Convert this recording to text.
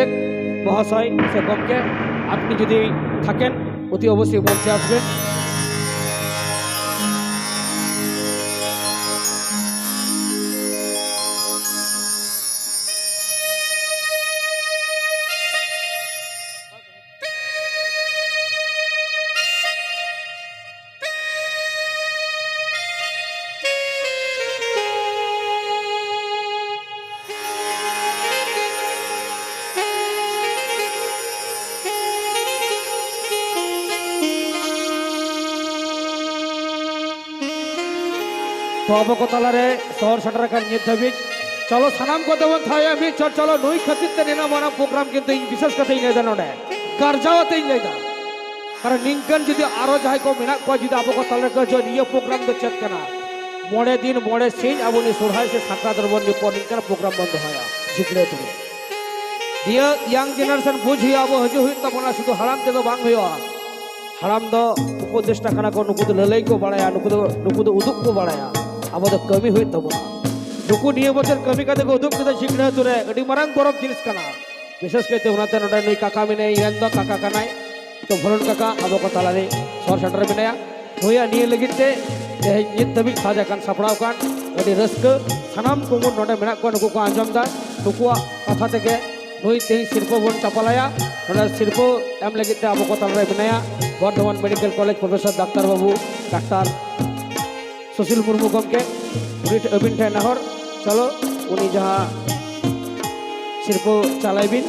অভিষেক মহাশয় সে গমকে আপনি যদি থাকেন অতি অবশ্যই মঞ্চে আসবেন। तो अब को तालारे शहर सटर का नियत हबीज चलो सनाम को देवन था या भी चलो नई खतित ते नेना माना प्रोग्राम किंतु विशेष कते इन लेदा नोडे करजावते इन लेदा कारण निंकन जदि आरो जाय को मेना को जदि अब को तालारे को जो नियो प्रोग्राम दे चेक कना मोड़े दिन मोड़े सिंह अबुनी सुरहाय से साकरा दरबन नि पर निंकन प्रोग्राम बंद होया जिकले तो दिया यंग जनरेशन बुझ हुआ अब हजू हुई तबना शुद्ध हराम ते तो बांग हुआ हराम दो उपदेष्टा कना को नुकु ललई को बड़ाया नुकु उदुक को बड़ाया अब तो कमी हुई तबना नुकु निये बचर कमी का देखो उदुक के जिकले तुरे अडी मरंग गौरव जिनिस कना विशेष करते होनाते नोडे नई काका मिने येंदो काका कनाय तो भरन काका अब को तालारे सर सेंटर मिनाया होया निये लगिते नित दबी साजा कान सपड़ाव कान अडी रस्क सनाम कुमुर नोडे मेना को नुकु को आंजम दा नुकुआ कथा तेके नई तेही शिल्प बन चपलाया नोडे शिल्प एम लगिते अब को तालारे मिनाया Bardhaman medical college professor doctor बाबू डाक्टर सुशील मुर्मू गमके अबिन ठे नहर चलो उनी जहाँ शिल्प चलाइबिन